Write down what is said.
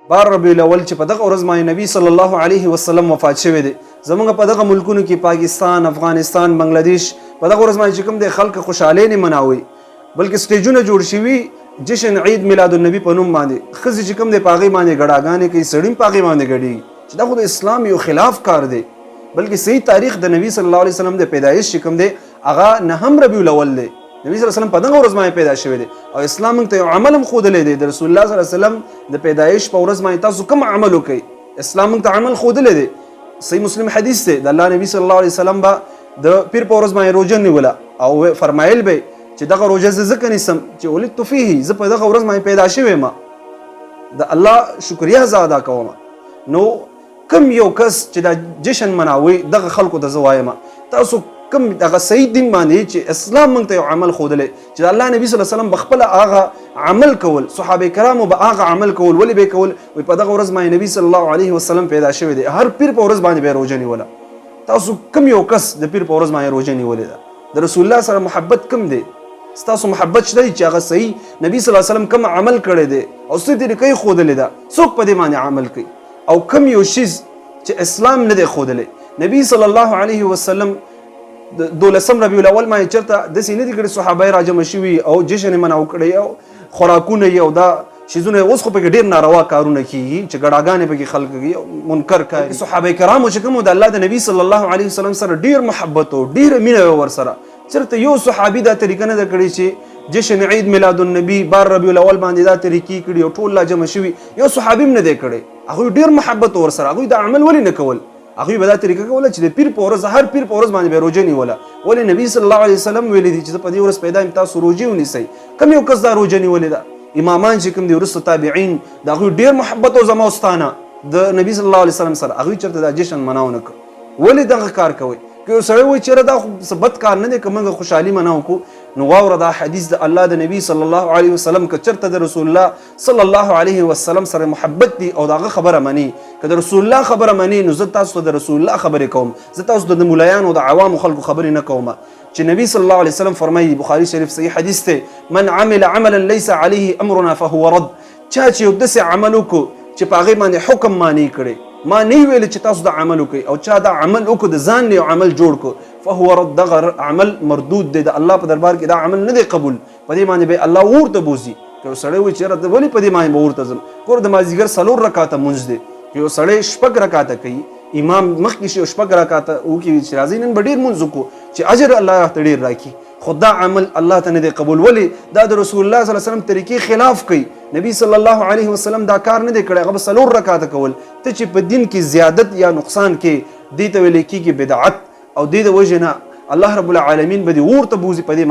بار ربیع الاول چې په دغه ورځ باندې نبی صلی الله علیه وسلم وفات شوی دی زمونږ په دغه ملکونو کې پاکستان افغانستان بنگلاديش په دغه ورځ باندې چې کوم دی خلک خوشحالي نه مناوي بلکې سټیجونه جوړ شوي جشن عید میلاد النبی په نوم باندې ښځې چې کوم دی په هغې باندې ګډاګانې کوي سړي په هغې باندې ګډېږي چې دا خو د اسلام یو خلاف کار دی بلکې صحیح تاریخ د نبی صلی الله علیه وسلم د پیدایش چې کوم دی هغه نهم ربیع الاول دی نبی صلی الله علیه وسلم په دغه ورځ باندې پیدا شوی دی او اسلام موږ ته یو عمل هم ښودلی دی د رسول الله صلی الله علیه وسلم د پیدایش په ورځ باندې تاسو کوم عمل وکړئ اسلام موږ ته عمل ښودلی دی صحیح مسلم حدیث دی د الله نبی صلی الله علیه وسلم به د پیر په ورځ باندې روژه نیوله او فرمایل به چې دغه روژه زه ځکه نیسم چې ولدت فیه زه په دغه ورځ باندې پیدا شوی یم د الله شکریه زه ادا کوم نو کم یو کس چې دا جشن مناوي دغه خلکو ته زه وایم تاسو کوم دغه صحیح دین باندې چې اسلام موږ ته یو عمل ښودلی چې د الله نبی صلی الله علیه وسلم بخپله هغه عمل کول صحابه کرامو به هغه عمل کول ولې به یې کول وایي په دغه ورځ باندې نبی صلی الله علیه وسلم پیدا شوی دی هر پیر په ورځ باندې به یې روژه نیوله تاسو کوم یو کس د پیر په ورځ باندې روژه نیولې ده د رسول الله سره محبت کم دی ستاسو محبت شته چې هغه صحیح نبی صلی الله علیه وسلم کوم عمل کړی دی او څه طریقې ښودلې ده څوک په دې باندې عمل کوي او کوم یو شیز چې اسلام نه دی ښودلی نبی صلی الله علیه وسلم د 12 ربیع الاول باندې چېرته داسې نه دي کړي صحابه یې راجمع شوي او جشن یې منعو کړی او خوراکونه یې او دا شیزونه اوس خو پکې ډېر ناروا کارونه کېږي چې ګډاګانې پکې خلک کوي او منکر کوي صحابه کرامو چې کوم د الله د نبی صلی الله علیه وسلم سره ډېر محبت او ډېره مینه وه ورسره چېرته یو صحابي دا طریقه نه ده کړې چې جشن عید میلاد النبی بار ربیع الاول باندې دا طریقې کړي او ټول لا جمع شوي یو صحابي هم نه دی کړی هغوی ډېر محبت ورسره هغوی دا عمل ولې نه کول هغوی به دا طریقه کوله چې د پیر په ورځ هر پیر په ورځ باندې به یې روژه نیوله ولې نبي صلی الله علیه وسلم ویلی دي چې زه په دې ورځ پیدا یم تاسو روژې ونیسئ کوم یو کس دا روژه نیولې ده امامان چې کوم دي وروسته تابعین د هغوی ډېر محبت او زما او ستانه د نبي صلی الله علیه وسلم سره هغوی چېرته دا جشن مناو نه کړ ولې دغه کار کوئ که یو سړی وایي چېرې دا خو بد کار نه دی که موږ خوشحالي مناو کړو نو واوره دا حدیث د الله د نبي صلی الله علیه وسلم که چېرته د رسول الله صلی الله علیه وسلم سره محبت دي او د هغه خبره مني که د رسول الله خبره مني نو زه تاسو ته د رسول الله خبرې کوم زه تاسو ته د ملایانو د عوامو خلکو خبرې نه کوم چې نبی صلی الله علیه وسلم فرمایي بخاري شریف صحیح حدیث دی من عمل عملا لیس علیه امرنا فهو رد چا چې یو داسې عمل وکړو چې په هغې باندې حکم معنی کړی ما نه ویل چې تاسو دا عمل وکړئ او چا دا عمل وکړو د ځان نه یو عمل جوړ کړو فهو رد دغه عمل مردود دی د الله په دربار کې دا عمل نه دی قبول په دې باندې به الله ورته بوزي که یو سړی وایي چېرې ولې په دې باندې به ورته ځم ګوره د مازدیګر 4 رکاته مونځ دی که یو سړی 6 رکاته کوي امام مخکې شي 6 رکاته وکړي چې راځئ نن به ډېر مونځ وکړو چې اجر الله راته ډېر راکړي خو دا عمل الله ته نه دی قبول ولې دا د رسول الله صلی الله علیه وسلم طریقې خلاف کوي نبی صلی الله علیه وسلم دا کار نه دی کړی هغه به 4 رکاته کول ته چې په دین کې زیادت یا نقصان کې دې ته ویل کېږي بدعت او دې د وجې نه الله رب العالمین به دې ورته بوزي په دې